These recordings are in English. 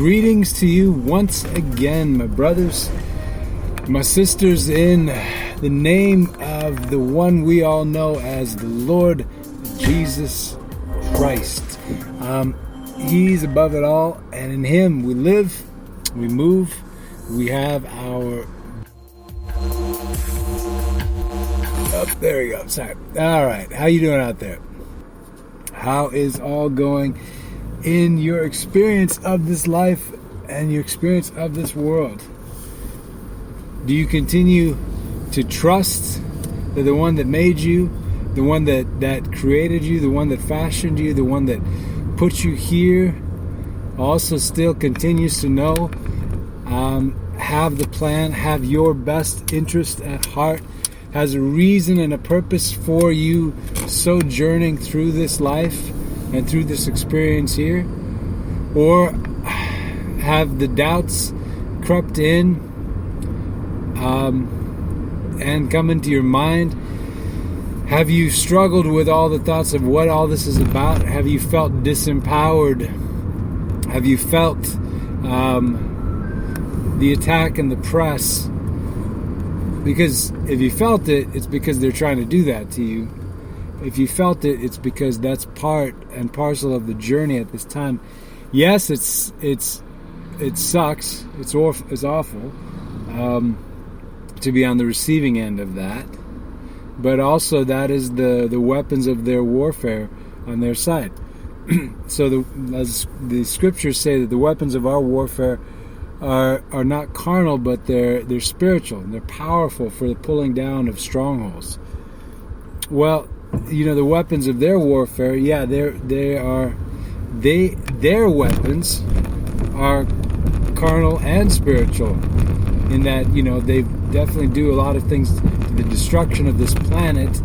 Greetings to you once again, my brothers, my sisters, in the name of the one we all know as the Lord Jesus Christ. He's above it all, and in Him we live, we move, we have our... there we go. Sorry. All right. How you doing out there? How is all going in your experience of this life and your experience of this world? Do you continue to trust that the one that made you, the one that created you, the one that fashioned you, the one that put you here, also still continues to know, have the plan, have your best interest at heart, has a reason and a purpose for you sojourning through this life and through this experience here? Or have the doubts crept in and come into your mind? Have you struggled with all the thoughts of what all this is about? Have you felt disempowered? Have you felt the attack and the press? Because if you felt it, it's because they're trying to do that to you. If you felt it, it's because that's part and parcel of the journey at this time. Yes, it sucks. It's awful to be on the receiving end of that. But also that is the weapons of their warfare on their side. So as the scriptures say, that the weapons of our warfare are not carnal, but they're spiritual, and they're powerful for the pulling down of strongholds. Well, the weapons of their warfare, yeah, their weapons are carnal and spiritual, in that they definitely do a lot of things to the destruction of this planet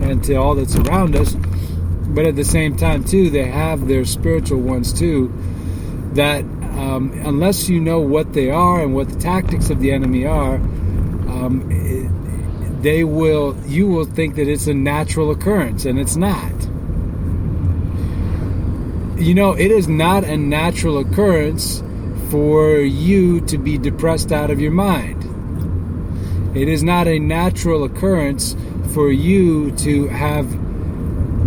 and to all that's around us. But at the same time too, they have their spiritual ones too, that unless you know what they are and what the tactics of the enemy are, you will think that it's a natural occurrence, and it's not. It is not a natural occurrence for you to be depressed out of your mind. It is not a natural occurrence for you to have,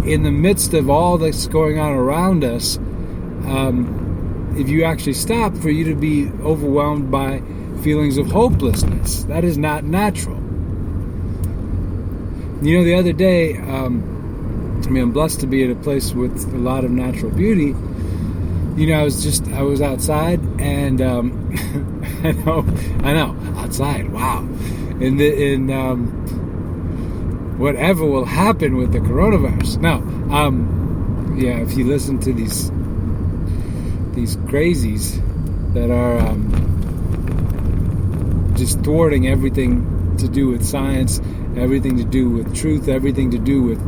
in the midst of all that's going on around us, if you actually stop, for you to be overwhelmed by feelings of hopelessness. That is not natural. The other day, I'm blessed to be at a place with a lot of natural beauty. I was outside, and I know, outside, wow. In whatever will happen with the coronavirus. Now, if you listen to these crazies that are just thwarting everything to do with science, everything to do with truth, everything to do with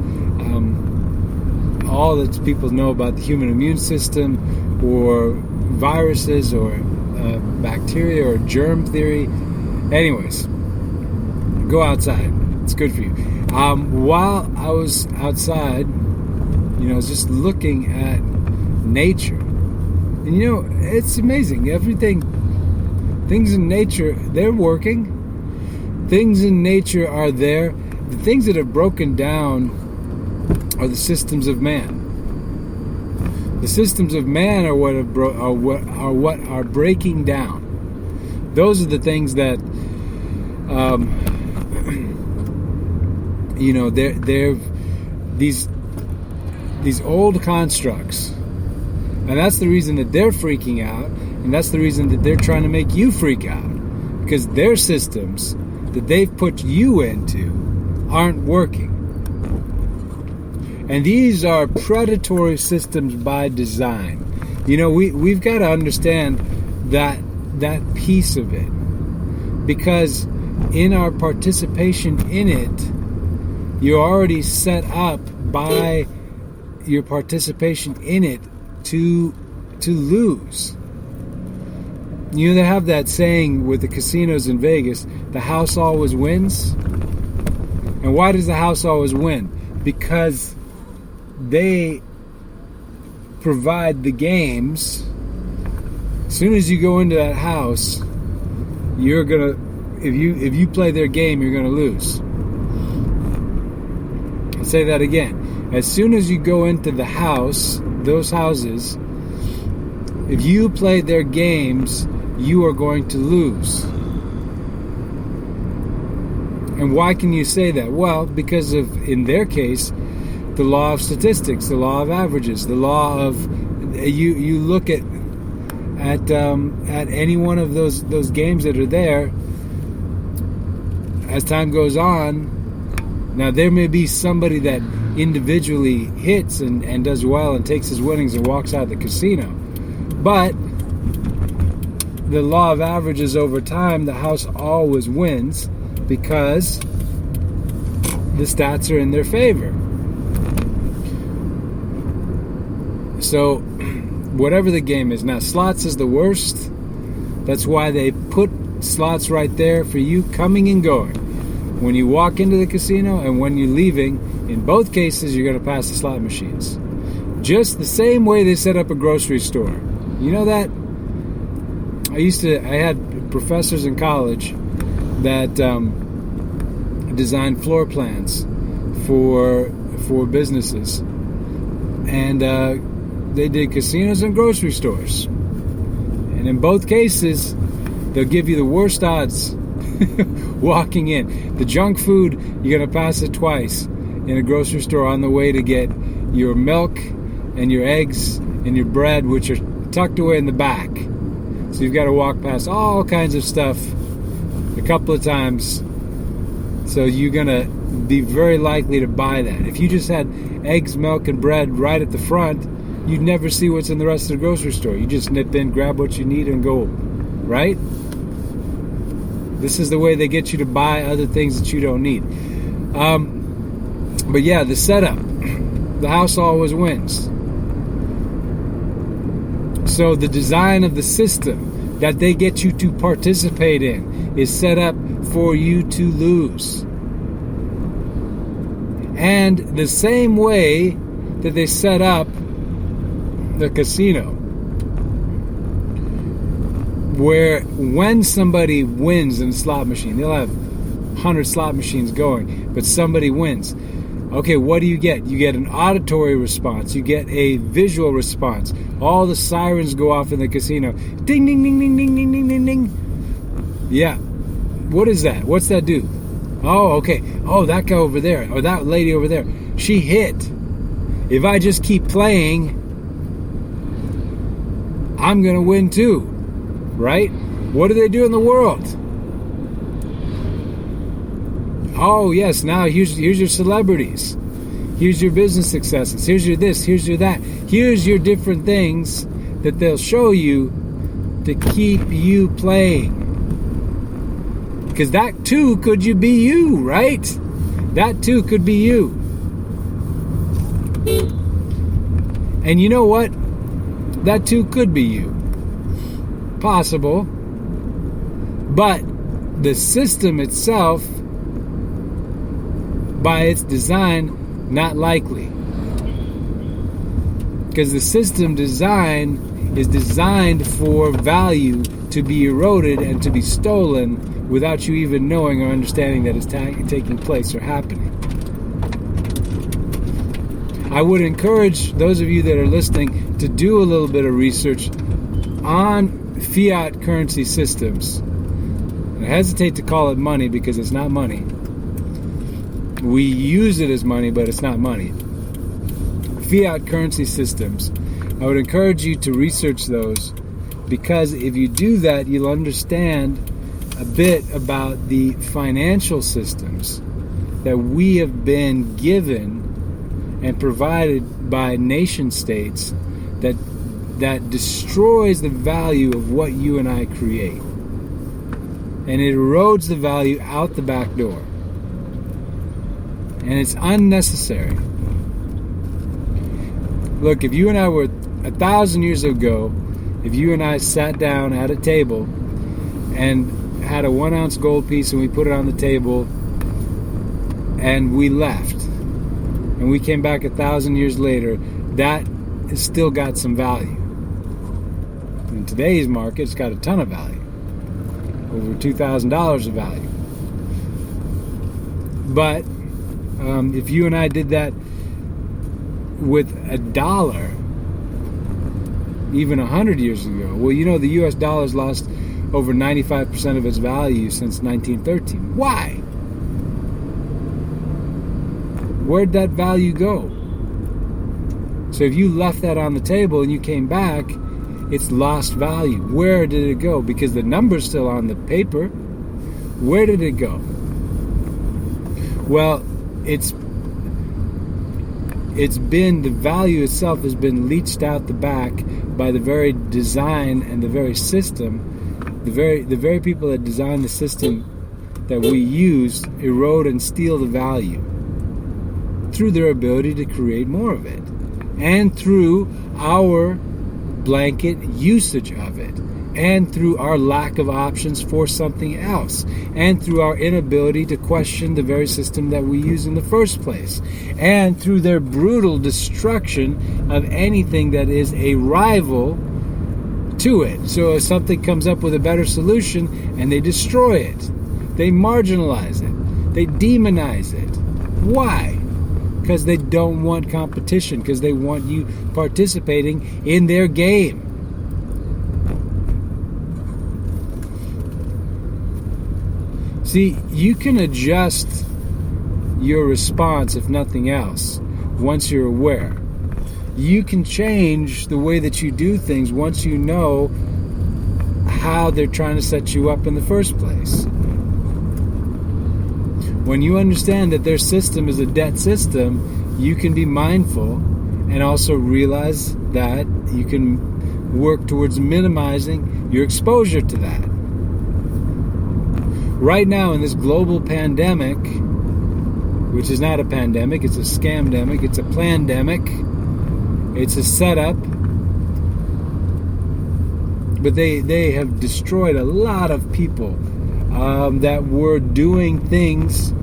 all that people know about the human immune system, or viruses, or bacteria, or germ theory. Anyways, go outside. It's good for you. While I was outside, I was just looking at nature. And it's amazing. Things in nature, they're working. Things in nature are there. The things that have broken down are the systems of man. The systems of man are what are breaking down. Those are the things that, they're these old constructs. And that's the reason that they're freaking out, and that's the reason that they're trying to make you freak out, because their systems that they've put you into aren't working. And these are predatory systems by design. We've got to understand that piece of it, because in our participation in it, you're already set up by your participation in it to lose. They have that saying with the casinos in Vegas, the house always wins. And why does the house always win? Because they provide the games As soon as you go into that house, you're gonna, if you play their game, you're gonna lose. I'll say that again. As soon as you go into the house, those houses, if you play their games, you are going to lose. And why can you say that? Well, because of, in their case, the law of statistics, the law of averages, the law of, you look at any one of those games that are there. As time goes on, now there may be somebody that individually hits and does well and takes his winnings and walks out of the casino, but the law of averages, over time, the house always wins because the stats are in their favor. So whatever the game is, now slots is the worst. That's why they put slots right there for you coming and going. When you walk into the casino and when you're leaving, in both cases you're going to pass the slot machines. Just the same way they set up a grocery store. You know that? I had professors in college that designed floor plans for businesses, and they did casinos and grocery stores. And in both cases, they'll give you the worst odds walking in. The junk food, you're going to pass it twice in a grocery store on the way to get your milk and your eggs and your bread, which are tucked away in the back. So you've got to walk past all kinds of stuff a couple of times. So you're going to be very likely to buy that. If you just had eggs, milk, and bread right at the front, you'd never see what's in the rest of the grocery store. You just nip in, grab what you need, and go, right? This is the way they get you to buy other things that you don't need. But yeah, the setup. The house always wins. So the design of the system that they get you to participate in is set up for you to lose. And the same way that they set up the casino, where when somebody wins in a slot machine, they'll have 100 slot machines going, but somebody wins. Okay, what do you get? You get an auditory response. You get a visual response. All the sirens go off in the casino. Ding, ding, ding, ding, ding, ding, ding, ding, ding. Yeah. What is that? What's that do? Oh, okay. Oh, that guy over there, or that lady over there, she hit. If I just keep playing, I'm going to win too. Right? What do they do in the world? Oh, yes, now here's your celebrities. Here's your business successes. Here's your this, here's your that. Here's your different things that they'll show you to keep you playing. Because that too could be you, right? That too could be you. And you know what? That too could be you. Possible. But the system itself, by its design, not likely. Because the system design is designed for value to be eroded and to be stolen without you even knowing or understanding that it's taking place or happening. I would encourage those of you that are listening to do a little bit of research on fiat currency systems. I hesitate to call it money because it's not money. We use it as money, but it's not money. Fiat currency systems. I would encourage you to research those, because if you do that, you'll understand a bit about the financial systems that we have been given and provided by nation states that destroys the value of what you and I create. And it erodes the value out the back door. And it's unnecessary. Look, if you and I were 1,000 years ago, if you and I sat down at a table and had a 1 ounce gold piece and we put it on the table and we left and we came back 1,000 years later, that has still got some value. In today's market, it's got a ton of value. Over $2,000 of value. But if you and I did that with $1, even 100 years ago, well, you know, the U.S. dollar's lost over 95% of its value since 1913. Why? Where'd that value go? So if you left that on the table and you came back, it's lost value. Where did it go? Because the number's still on the paper. Where did it go? Well, it's been, the value itself has been leached out the back by the very design and the very system, the very people that design the system that we use erode and steal the value through their ability to create more of it, and through our blanket usage of it, and through our lack of options for something else, and through our inability to question the very system that we use in the first place, and through their brutal destruction of anything that is a rival to it. So if something comes up with a better solution and they destroy it, they marginalize it, they demonize it. Why? Because they don't want competition, because they want you participating in their game. See, you can adjust your response, if nothing else, once you're aware. You can change the way that you do things once you know how they're trying to set you up in the first place. When you understand that their system is a debt system, you can be mindful and also realize that you can work towards minimizing your exposure to that. Right now in this global pandemic, which is not a pandemic, it's a scamdemic, it's a plandemic, it's a setup, but they have destroyed a lot of people that were doing things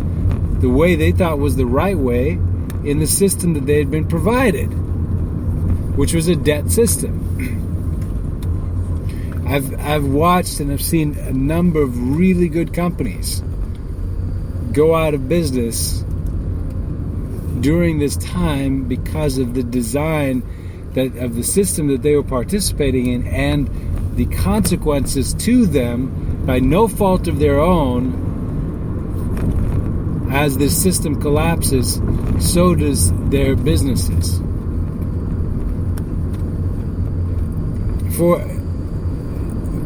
the way they thought was the right way in the system that they had been provided, which was a debt system. I've watched and I've seen a number of really good companies go out of business during this time because of the design of the system that they were participating in, and the consequences to them by no fault of their own. As this system collapses, so does their businesses.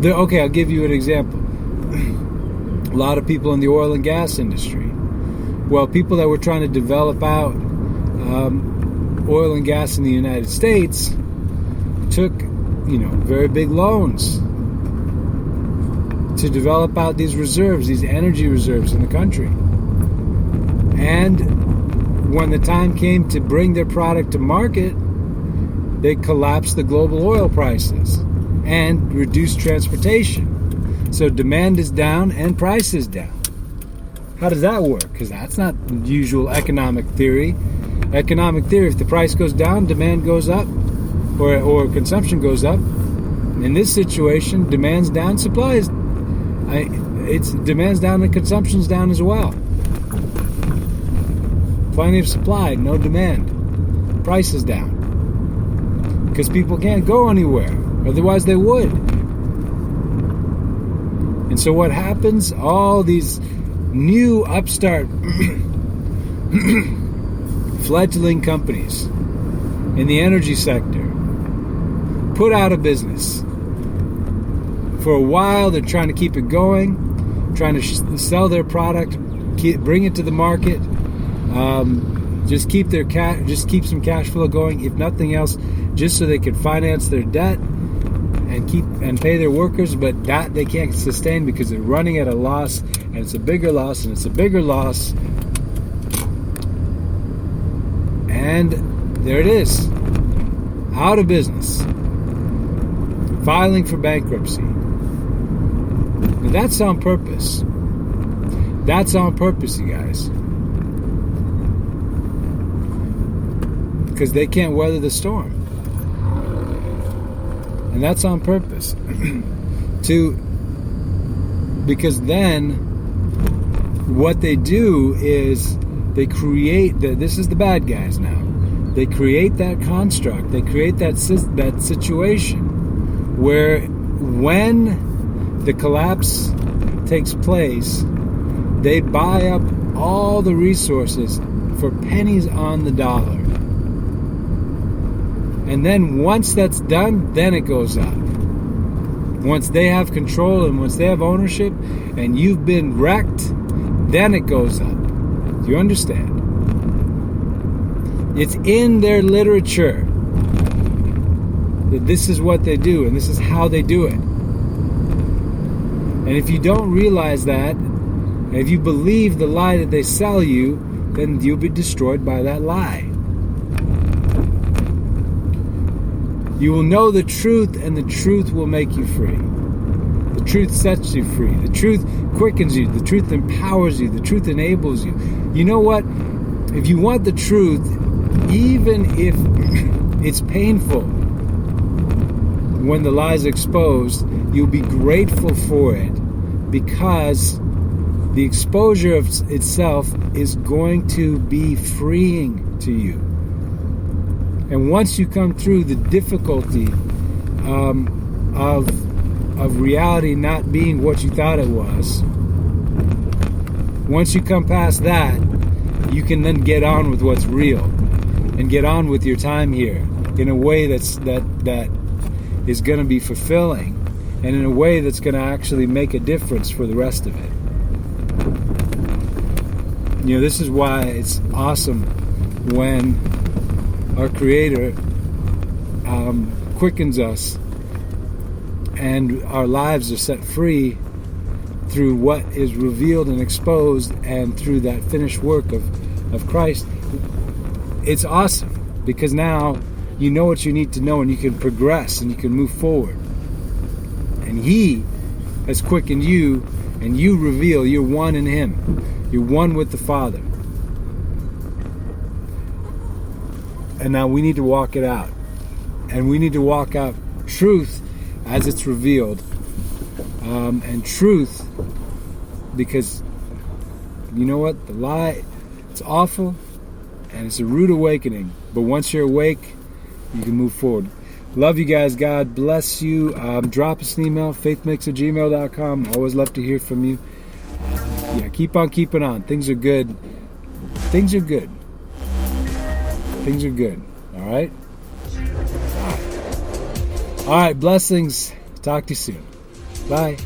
Okay, I'll give you an example. A lot of people in the oil and gas industry. Well, people that were trying to develop out oil and gas in the United States took, very big loans to develop out these reserves, these energy reserves in the country. And when the time came to bring their product to market, they collapsed the global oil prices and reduced transportation. So demand is down and price is down. How does that work? Because that's not usual economic theory. Economic theory, if the price goes down, demand goes up, or consumption goes up. In this situation, demand's down, supply is... It's demand's down and consumption's down as well. Plenty of supply, no demand. Price is down. Because people can't go anywhere. Otherwise they would. And so what happens? All these new upstart fledgling companies in the energy sector put out of business. For a while, they're trying to keep it going, trying to sell their product, bring it to the market, just keep some cash flow going, if nothing else, just so they could finance their debt and pay their workers. But that they can't sustain because they're running at a loss, and it's a bigger loss, and it's a bigger loss. And there it is, out of business, filing for bankruptcy. Now that's on purpose. That's on purpose, you guys. Because they can't weather the storm. And that's on purpose. Because then what they do is they create this is the bad guys now. They create that construct. They create that situation where when the collapse takes place, they buy up all the resources for pennies on the dollar. And then once that's done, then it goes up. Once they have control and once they have ownership and you've been wrecked, then it goes up. Do you understand? It's in their literature that this is what they do and this is how they do it. And if you don't realize that, and if you believe the lie that they sell you, then you'll be destroyed by that lie. You will know the truth, and the truth will make you free. The truth sets you free. The truth quickens you. The truth empowers you. The truth enables you. You know what? If you want the truth, even if it's painful when the lie is exposed, you'll be grateful for it because the exposure of itself is going to be freeing to you. And once you come through the difficulty of reality not being what you thought it was, once you come past that, you can then get on with what's real and get on with your time here in a way that is going to be fulfilling and in a way that's going to actually make a difference for the rest of it. You know, this is why it's awesome when our Creator quickens us and our lives are set free through what is revealed and exposed and through that finished work of Christ. It's awesome because now you know what you need to know and you can progress and you can move forward. And He has quickened you and you reveal you're one in Him. You're one with the Father. And now we need to walk it out. And we need to walk out truth as it's revealed. And truth, because you know what? The lie, it's awful and it's a rude awakening. But once you're awake, you can move forward. Love you guys. God bless you. Drop us an email, faithmix@gmail.com. Always love to hear from you. Yeah, keep on keeping on. Things are good. Things are good. Things are good. All right? All right. Blessings. Talk to you soon. Bye.